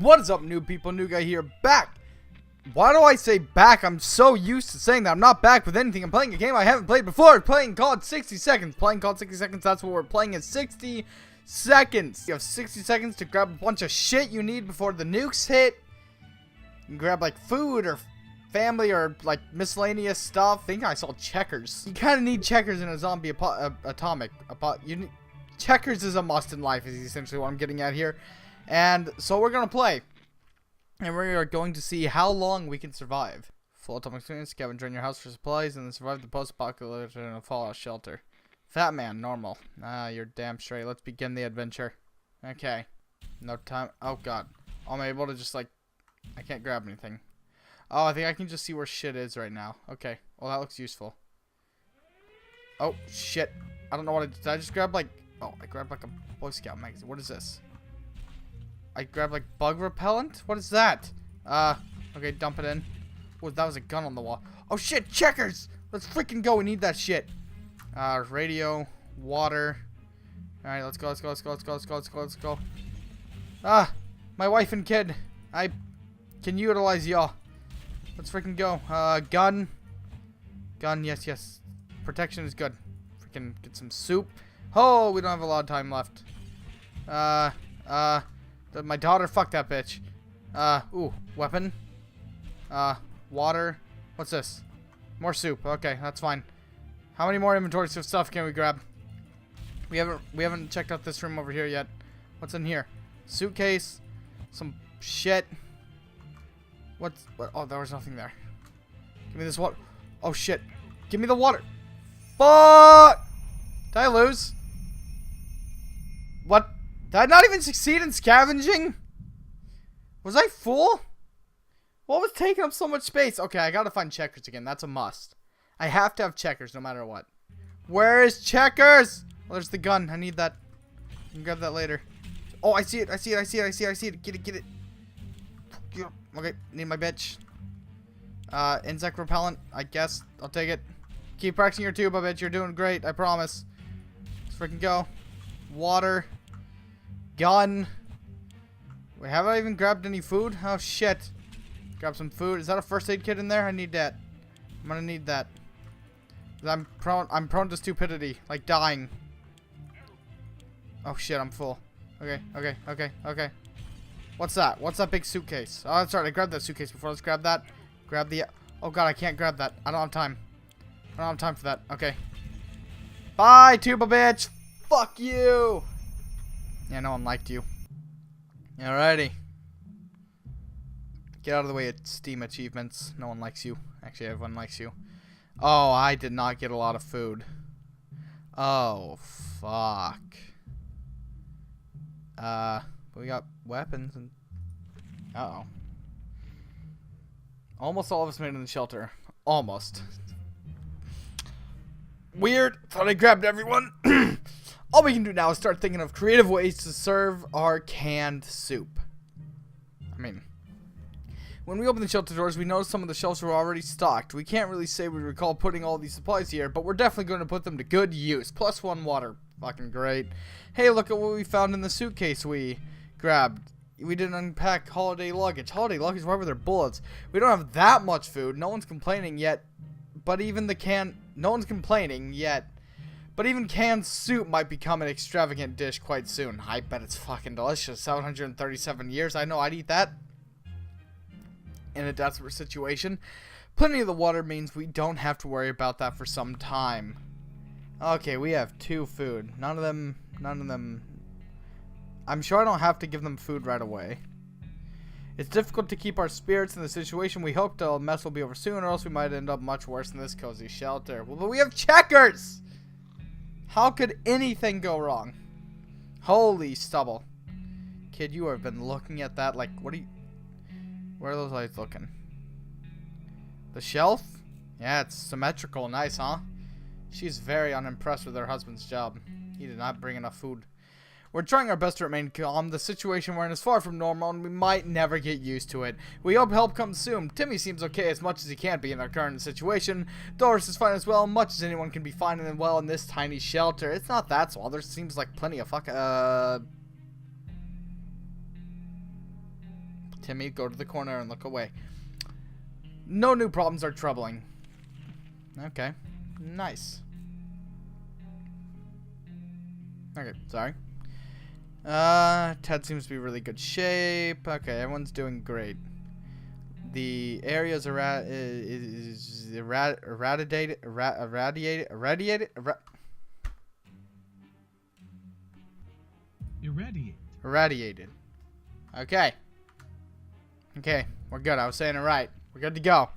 What is up, new people? New guy here, back. Why do I say back? I'm so used to saying that I'm not back with anything. I'm playing a game I haven't played before. Playing called 60 Seconds. Playing called 60 Seconds. That's what we're playing in 60 seconds. You have 60 seconds to grab a bunch of shit you need before the nukes hit. You can grab like food or family or like miscellaneous stuff. I think I saw checkers. You kind of need checkers in a zombie atomic. Checkers is a must in life is essentially what I'm getting at here. And so we're going to play. And we are going to see how long we can survive. Full atomic experience, scavenger in your house for supplies, and then survive the post-apocalypse in a fallout shelter. Fat man, normal. Ah, you're damn straight. Let's begin the adventure. Okay. No time. Oh, God. I'm able to just, like... I can't grab anything. Oh, I think I can just see where shit is right now. Okay. Well, that looks useful. Oh, shit. I don't know what I did. Did I just grab, like... Oh, I grabbed, like, a Boy Scout magazine. What is this? I grabbed, like, bug repellent? What is that? Okay, dump it in. Oh, that was a gun on the wall. Oh, shit, checkers! Let's freaking go. We need that shit. Radio, water. Alright, let's go, let's go, let's go, let's go, let's go, let's go, let's go. Ah, my wife and kid. I can utilize y'all. Let's freaking go. Gun. Gun, yes, yes. Protection is good. Freaking get some soup. Oh, we don't have a lot of time left. My daughter, fuck that bitch. Ooh, weapon. Water. What's this? More soup. Okay, that's fine. How many more inventories of stuff can we grab? We haven't checked out this room over here yet. What's in here? Suitcase. Some shit. What? Oh, there was nothing there. Give me this water. Oh shit. Give me the water. Fuck! Did I lose? What? Did I not even succeed in scavenging? Was I full? What was taking up so much space? Okay, I gotta find checkers again. That's a must. I have to have checkers no matter what. Where is checkers? Oh, there's the gun. I need that. I can grab that later. Oh, I see it. I see it. I see it. I see it. I see it. Get it. Get it. Okay, need my bitch. Insect repellent. I guess. I'll take it. Keep practicing your tube, I bet. You're doing great. I promise. Let's freaking go. Water. Gun. Wait, have I even grabbed any food? Oh, shit. Grab some food. Is that a first aid kit in there? I need that. I'm gonna need that. I'm prone to stupidity. Like dying. Oh, shit. I'm full. Okay, okay, okay, okay. What's that? What's that big suitcase? Oh, that's right. I grabbed that suitcase before. Let's grab that. Grab the... Oh, God. I can't grab that. I don't have time. I don't have time for that. Okay. Bye, tuba bitch. Fuck you. Yeah, no one liked you. Alrighty. Get out of the way of Steam achievements. No one likes you. Actually, everyone likes you. Oh, I did not get a lot of food. Oh, fuck. We got weapons and... Uh-oh. Almost all of us made it in the shelter. Almost. Weird. Thought I grabbed everyone. All we can do now is start thinking of creative ways to serve our canned soup. I mean, when we opened the shelter doors, we noticed some of the shelves were already stocked. We can't really say we recall putting all these supplies here, but we're definitely going to put them to good use. +1 water. Fucking great. Hey, look at what we found in the suitcase we grabbed. We didn't unpack holiday luggage. Holiday luggage? Why were there bullets? We don't have that much food. No one's complaining yet. But even no one's complaining yet. But even canned soup might become an extravagant dish quite soon. I bet it's fucking delicious. 737 years. I know I'd eat that. In a desperate situation. Plenty of the water means we don't have to worry about that for some time. Okay, we have 2 food. None of them. I'm sure I don't have to give them food right away. It's difficult to keep our spirits in the situation. We hope the mess will be over soon, or else we might end up much worse in this cozy shelter. Well, but we have checkers! How could anything go wrong? Holy stubble. Kid, you have been looking at that like, what are you... Where are those lights looking? The shelf? Yeah, it's symmetrical. Nice, huh? She's very unimpressed with her husband's job. He did not bring enough food. We're trying our best to remain calm. The situation we're in is far from normal, and we might never get used to it. We hope help comes soon. Timmy seems okay as much as he can be in our current situation. Doris is fine as well, much as anyone can be fine and well in this tiny shelter. It's not that small. There seems like plenty of Timmy, go to the corner and look away. No new problems are troubling. Okay. Nice. Okay, sorry. Ted seems to be really good shape. Okay, everyone's doing great. The area's irradiated. Okay. Okay, we're good. I was saying it right. We're good to go.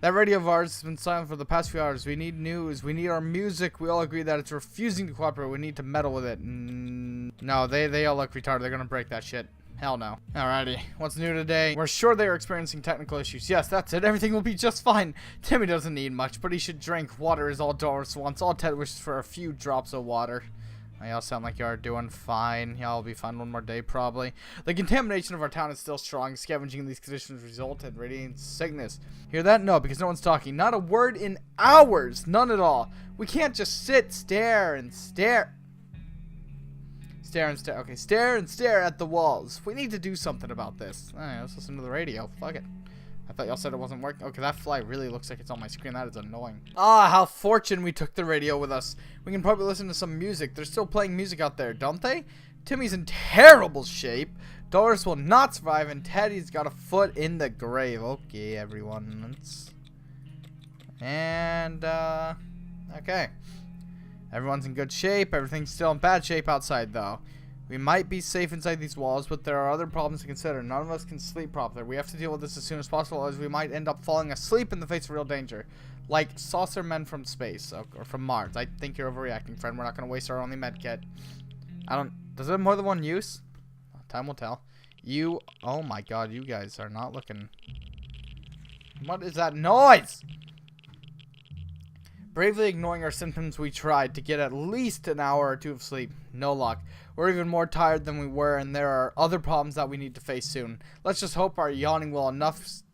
That radio of ours has been silent for the past few hours. We need news. We need our music. We all agree that it's refusing to cooperate. We need to meddle with it. No, they all look retarded. They're gonna break that shit. Hell no. Alrighty. What's new today? We're sure they are experiencing technical issues. Yes, that's it. Everything will be just fine. Timmy doesn't need much, but he should drink. Water is all Doris wants. All Ted wishes for a few drops of water. Y'all sound like you are doing fine. Y'all will be fine one more day, probably. The contamination of our town is still strong. Scavenging in these conditions result in radiating sickness. Hear that? No, because no one's talking. Not a word in hours. None at all. We can't just sit, stare, and stare. Stare and stare. Okay, stare and stare at the walls. We need to do something about this. Alright, let's listen to the radio. Fuck it. I thought y'all said it wasn't working. Okay, that fly really looks like it's on my screen. That is annoying. Ah, how fortunate we took the radio with us. We can probably listen to some music. They're still playing music out there, don't they? Timmy's in terrible shape. Doris will not survive, and Teddy's got a foot in the grave. Okay, everyone. Okay. Everyone's in good shape. Everything's still in bad shape outside, though. We might be safe inside these walls, but there are other problems to consider. None of us can sleep properly. We have to deal with this as soon as possible, as we might end up falling asleep in the face of real danger. Like saucer men from space, or from Mars. I think you're overreacting, friend. We're not going to waste our only med kit. Does it have more than one use? Time will tell. Oh my god, you guys are not looking. What is that noise? Bravely ignoring our symptoms, we tried to get at least an hour or two of sleep. No luck. We're even more tired than we were, and there are other problems that we need to face soon. Let's just hope our yawning will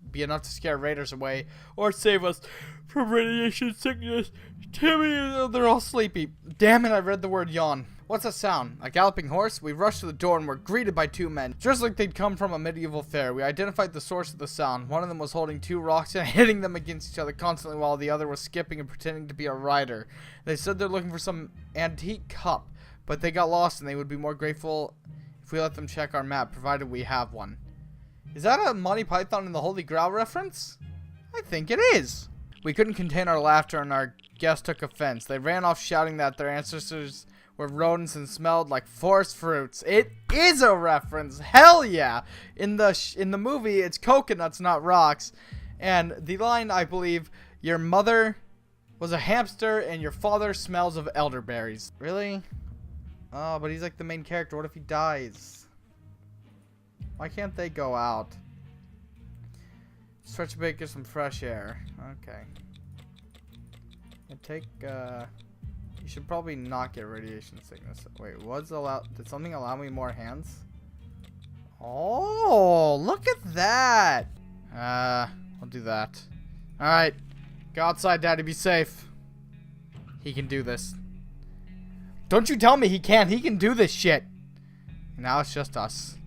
be enough to scare raiders away, or save us from radiation sickness. Timmy, they're all sleepy. Damn it, I read the word yawn. What's that sound? A galloping horse? We rushed to the door and were greeted by two men, just like they'd come from a medieval fair. We identified the source of the sound. One of them was holding two rocks and hitting them against each other constantly, while the other was skipping and pretending to be a rider. They said they're looking for some antique cup, but they got lost, and they would be more grateful if we let them check our map, provided we have one. Is that a Monty Python and the Holy Grail reference? I think it is. We couldn't contain our laughter, and our guests took offense. They ran off shouting that their ancestors were rodents and smelled like forest fruits. It is a reference. Hell yeah. In the movie, it's coconuts, not rocks. And the line, I believe, your mother was a hamster and your father smells of elderberries. Really? Oh, but he's like the main character. What if he dies? Why can't they go out? Stretch a bit, get some fresh air. Okay. You should probably not get radiation sickness. Wait, did something allow me more hands? Oh, look at that. I'll do that. Alright. Go outside, Daddy. Be safe. He can do this. Don't you tell me he can't. He can do this shit. Now it's just us.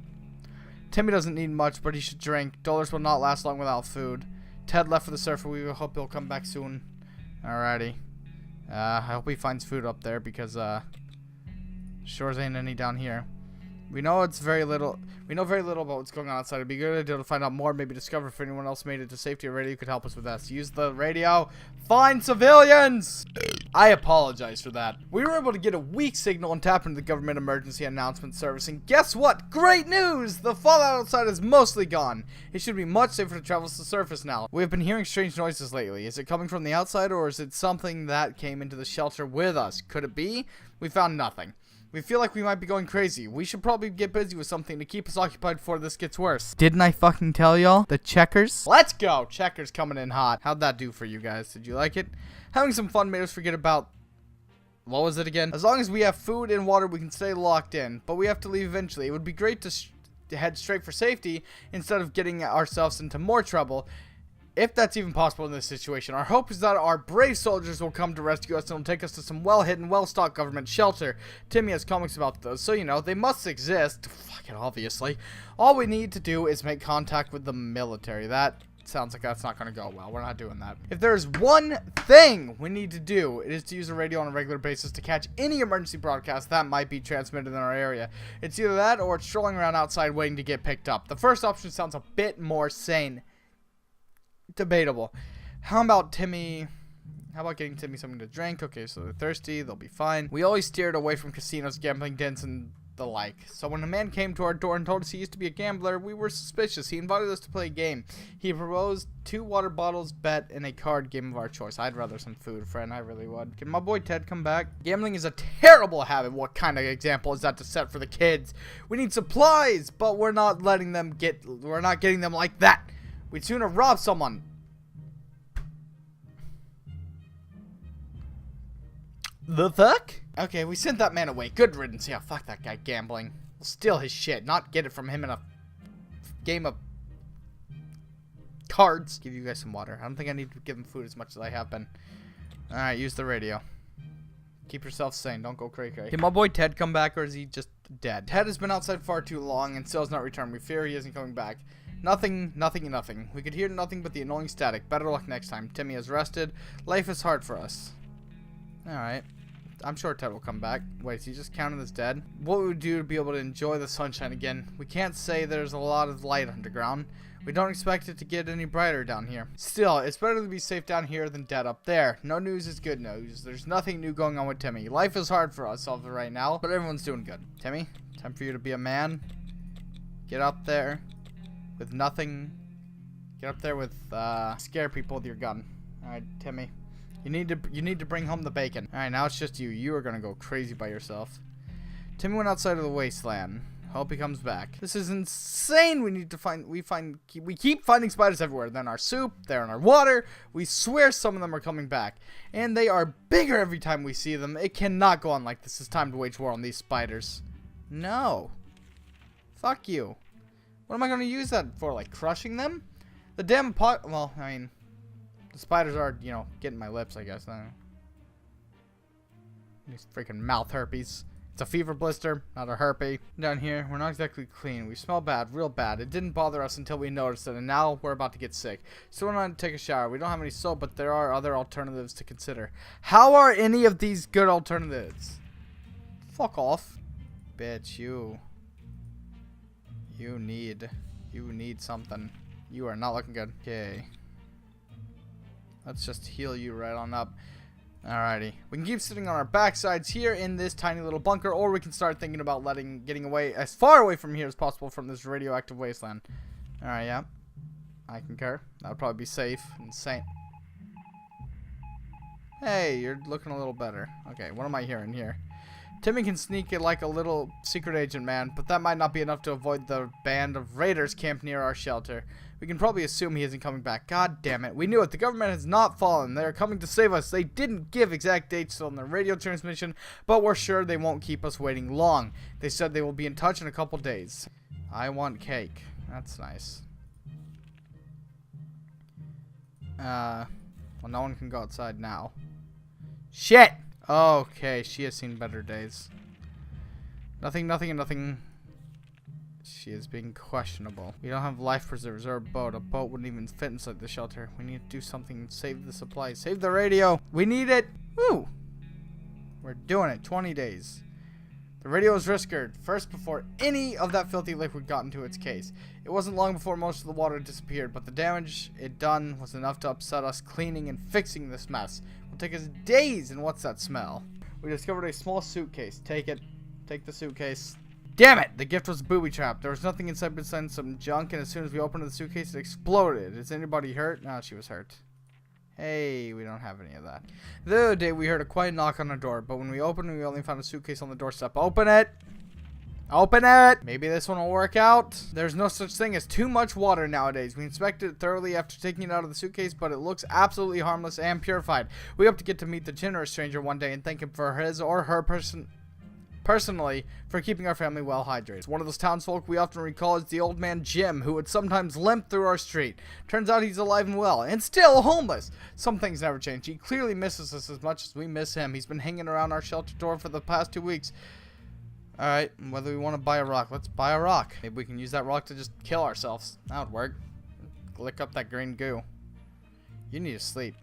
Timmy doesn't need much, but he should drink. Dollars will not last long without food. Ted left for the surfer. We hope he'll come back soon. Alrighty. I hope he finds food up there, because sure ain't any down here. We know very little about what's going on outside. It'd be a good idea to find out more, maybe discover if anyone else made it to safety. A radio could help us with that. Use the radio. Find civilians! I apologize for that. We were able to get a weak signal and tap into the government emergency announcement service, and guess what? Great news! The fallout outside is mostly gone. It should be much safer to travel to the surface now. We have been hearing strange noises lately. Is it coming from the outside, or is it something that came into the shelter with us? Could it be? We found nothing. We feel like we might be going crazy. We should probably get busy with something to keep us occupied before this gets worse. Didn't I fucking tell y'all? The checkers? Let's go! Checkers coming in hot. How'd that do for you guys? Did you like it? Having some fun made us forget about... What was it again? As long as we have food and water, we can stay locked in. But we have to leave eventually. It would be great to head straight for safety instead of getting ourselves into more trouble. If that's even possible in this situation. Our hope is that our brave soldiers will come to rescue us and will take us to some well-hidden, well-stocked government shelter. Timmy has comics about those, so you know, they must exist. Fucking obviously. All we need to do is make contact with the military. That sounds like that's not going to go well. We're not doing that. If there's one thing we need to do, it is to use a radio on a regular basis to catch any emergency broadcast that might be transmitted in our area. It's either that or it's strolling around outside waiting to get picked up. The first option sounds a bit more sane. Debatable. How about getting Timmy something to drink? Okay, so they're thirsty, they'll be fine. We always steered away from casinos, gambling dens, and the like. So when a man came to our door and told us he used to be a gambler, we were suspicious. He invited us to play a game. He proposed 2 water bottles, bet, and a card game of our choice. I'd rather some food, friend. I really would. Can my boy Ted come back? Gambling is a terrible habit. What kind of example is that to set for the kids? We need supplies, but we're not getting them like that. We'd sooner rob someone. The fuck? Okay, we sent that man away. Good riddance. Yeah, fuck that guy gambling. We'll steal his shit, not get it from him in a game of cards. Give you guys some water. I don't think I need to give him food as much as I have been. Alright, use the radio. Keep yourself sane. Don't go cray-cray. Can my boy Ted come back, or is he just dead? Ted has been outside far too long and still has not returned. We fear he isn't coming back. Nothing. We could hear nothing but the annoying static. Better luck next time. Timmy has rested. Life is hard for us. Alright. I'm sure Ted will come back. Wait, is he just counted as dead? What would we do to be able to enjoy the sunshine again? We can't say there's a lot of light underground. We don't expect it to get any brighter down here. Still, it's better to be safe down here than dead up there. No news is good news. There's nothing new going on with Timmy. Life is hard for us all right now, but everyone's doing good. Timmy, time for you to be a man. Get up there with nothing. Get up there with, scare people with your gun. Alright, Timmy. You need to bring home the bacon. Alright, now it's just you. You are gonna go crazy by yourself. Timmy went outside of the wasteland. Hope he comes back. This is insane. We keep finding spiders everywhere. They're in our soup, they're in our water. We swear some of them are coming back. And they are bigger every time we see them. It cannot go on like this. It's time to wage war on these spiders. No. Fuck you. What am I gonna use that for? Like crushing them? The damn pot. Well, I mean, the spiders are, you know, getting my lips, I guess. These freaking mouth herpes. It's a fever blister, not a herpy. Down here, we're not exactly clean. We smell bad, real bad. It didn't bother us until we noticed it, and now we're about to get sick. Still want to take a shower. We don't have any soap, but there are other alternatives to consider. How are any of these good alternatives? Fuck off. Bitch, you need something. You are not looking good. Okay. Let's just heal you right on up. Alrighty. We can keep sitting on our backsides here in this tiny little bunker, or we can start thinking about getting away as far away from here as possible from this radioactive wasteland. Alright, yeah. I concur. That would probably be safe and sane. Hey, you're looking a little better. Okay, what am I hearing here? Timmy can sneak it like a little secret agent man, but that might not be enough to avoid the band of raiders camped near our shelter. We can probably assume he isn't coming back. God damn it. We knew it. The government has not fallen. They are coming to save us. They didn't give exact dates on the radio transmission, but we're sure they won't keep us waiting long. They said they will be in touch in a couple days. I want cake. That's nice. Well, no one can go outside now. Shit! Okay, she has seen better days. Nothing. She is being questionable. We don't have life preservers or a boat. A boat wouldn't even fit inside the shelter. We need to do something and save the supplies. Save the radio. We need it. Woo! We're doing it. 20 days. The radio was rescued first before any of that filthy liquid got into its case. It wasn't long before most of the water disappeared, but the damage it done was enough to upset us cleaning and fixing this mess. It will take us days, and what's that smell? We discovered a small suitcase. Take it. Take the suitcase. Damn it! The gift was booby trapped. There was nothing inside besides some junk, and as soon as we opened the suitcase, it exploded. Is anybody hurt? No, she was hurt. Hey, we don't have any of that. The other day, we heard a quiet knock on the door, but when we opened, we only found a suitcase on the doorstep. Open it! Open it! Maybe this one will work out. There's no such thing as too much water nowadays. We inspected it thoroughly after taking it out of the suitcase, but it looks absolutely harmless and purified. We hope to get to meet the generous stranger one day and thank him for his or her personally, for keeping our family well hydrated. One of those townsfolk we often recall as the old man Jim, who would sometimes limp through our street. Turns out he's alive and well, and still homeless. Some things never change. He clearly misses us as much as we miss him. He's been hanging around our shelter door for the past 2 weeks. Alright, whether we want to buy a rock, let's buy a rock. Maybe we can use that rock to just kill ourselves. That would work. Lick up that green goo. You need to sleep.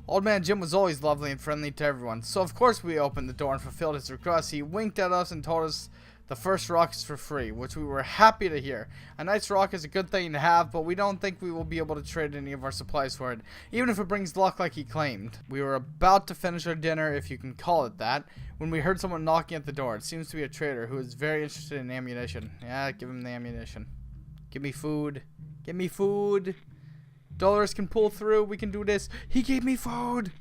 Old man Jim was always lovely and friendly to everyone, so of course we opened the door and fulfilled his request. He winked at us and told us the first rock is for free, which we were happy to hear. A nice rock is a good thing to have, but we don't think we will be able to trade any of our supplies for it, even if it brings luck like he claimed. We were about to finish our dinner, if you can call it that, when we heard someone knocking at the door. It seems to be a trader who is very interested in ammunition. Yeah, give him the ammunition. Give me food. Give me food. Dolores can pull through. We can do this. He gave me food.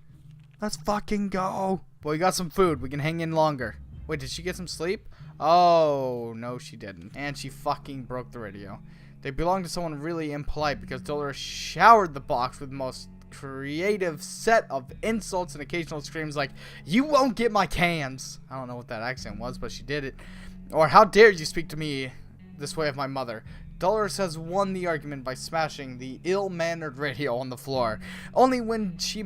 Let's fucking go. Well, we got some food. We can hang in longer. Wait, did she get some sleep? Oh, no, she didn't. And she fucking broke the radio. They belong to someone really impolite because Dolores showered the box with the most creative set of insults and occasional screams like, "You won't get my cans." I don't know what that accent was, but she did it. Or, "How dare you speak to me this way of my mother." Dolores has won the argument by smashing the ill-mannered radio on the floor. Only then she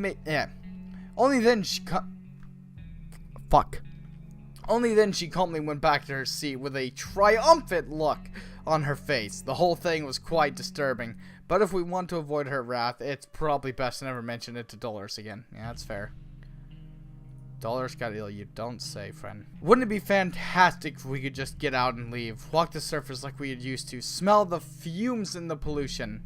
calmly went back to her seat with a triumphant look on her face. The whole thing was quite disturbing, but if we want to avoid her wrath, it's probably best to never mention it to Dolores again. Yeah, that's fair. Dolores got ill, you don't say, friend. Wouldn't it be fantastic if we could just get out and leave? Walk the surface like we had used to. Smell the fumes and the pollution.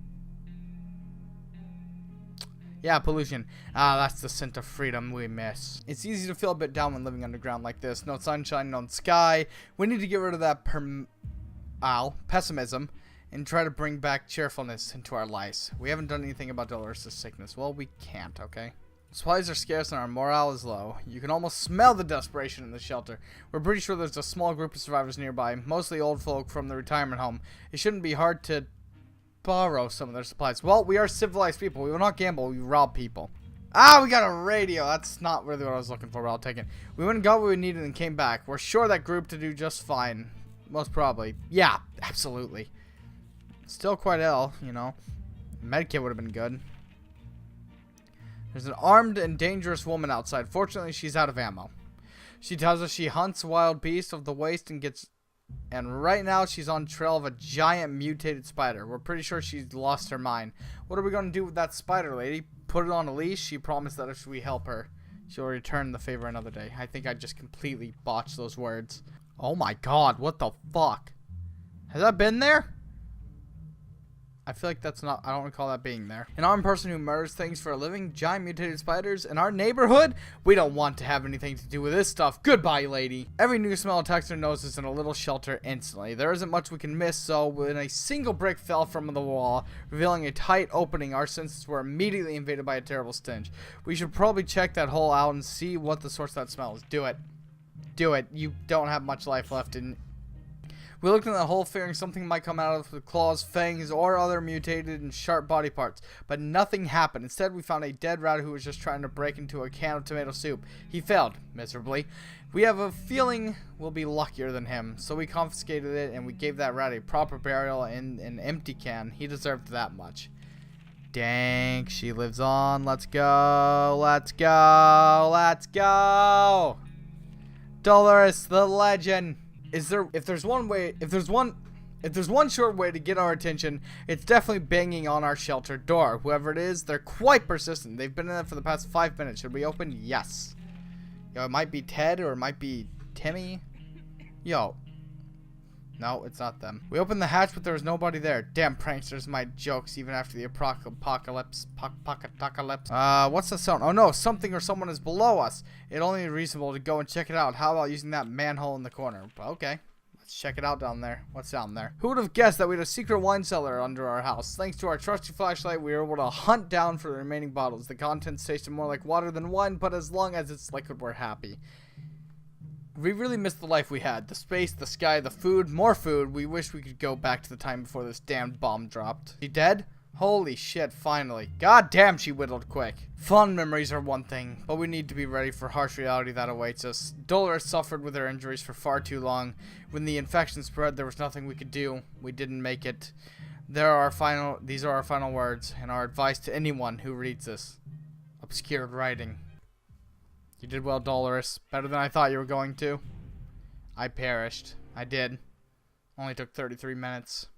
Yeah, pollution. Ah, that's the scent of freedom we miss. It's easy to feel a bit down when living underground like this. No sunshine, no sky. We need to get rid of that pessimism and try to bring back cheerfulness into our lives. We haven't done anything about Dolores' sickness. Well, we can't, okay? Supplies are scarce and our morale is low. You can almost smell the desperation in the shelter. We're pretty sure there's a small group of survivors nearby, mostly old folk from the retirement home. It shouldn't be hard to borrow some of their supplies. Well, we are civilized people. We will not gamble. We rob people. Ah, we got a radio. That's not really what I was looking for, but I'll take it. We went and got what we needed and came back. We're sure that group to do just fine. Most probably. Yeah, absolutely. Still quite ill, you know. Medkit would have been good. There's an armed and dangerous woman outside. Fortunately, she's out of ammo. She tells us she hunts wild beasts of the waste and right now she's on trail of a giant mutated spider. We're pretty sure she's lost her mind. What are we going to do with that spider, lady? Put it on a leash? She promised that if we help her, she'll return the favor another day. I think I just completely botched those words. Oh my god, what the fuck? Has that been there? I feel like that's not, I don't recall that being there. An armed person who murders things for a living, giant mutated spiders in our neighborhood? We don't want to have anything to do with this stuff. Goodbye, lady. Every new smell attacks their noses in a little shelter instantly. There isn't much we can miss, so when a single brick fell from the wall, revealing a tight opening, our senses were immediately invaded by a terrible stench. We should probably check that hole out and see what the source of that smell is. Do it. Do it. You don't have much life left in. We looked in that hole fearing something might come out of the claws, fangs, or other mutated and sharp body parts, but nothing happened. Instead, we found a dead rat who was just trying to break into a can of tomato soup. He failed, miserably. We have a feeling we'll be luckier than him, so we confiscated it and we gave that rat a proper burial in an empty can. He deserved that much. Dang, she lives on. Let's go, let's go, let's go. Dolores the legend. If there's one short way to get our attention, it's definitely banging on our shelter door. Whoever it is, they're quite persistent. They've been in there for the past 5 minutes. Should we open? Yes. Yo, it might be Ted or it might be Timmy. Yo. No, it's not them. We opened the hatch, but there was nobody there. Damn pranksters, my jokes, even after the apocalypse. What's the sound? Oh no, something or someone is below us. It's only reasonable to go and check it out. How about using that manhole in the corner? Okay, let's check it out down there. What's down there? Who would have guessed that we had a secret wine cellar under our house? Thanks to our trusty flashlight, we were able to hunt down for the remaining bottles. The contents tasted more like water than wine, but as long as it's liquid, we're happy. We really missed the life we had. The space, the sky, the food, more food. We wish we could go back to the time before this damned bomb dropped. He dead? Holy shit, finally. God damn, she whittled quick. Fond memories are one thing, but we need to be ready for harsh reality that awaits us. Dolores suffered with her injuries for far too long. When the infection spread, there was nothing we could do. We didn't make it. These are our final words, and our advice to anyone who reads this. Obscured writing. You did well, Dolores. Better than I thought you were going to. I perished. I did. Only took 33 minutes.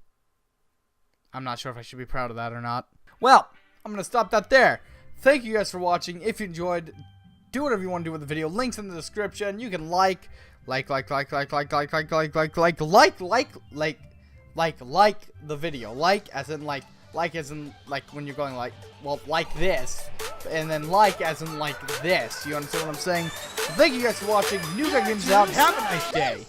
I'm not sure if I should be proud of that or not. Well, I'm going to stop that there. Thank you guys for watching. If you enjoyed, do whatever you want to do with the video. Links in the description. You can like the video. Like as in when you're going like this. And then as in like this. You understand what I'm saying? So thank you guys for watching. NewGuyGames out. Have a nice day.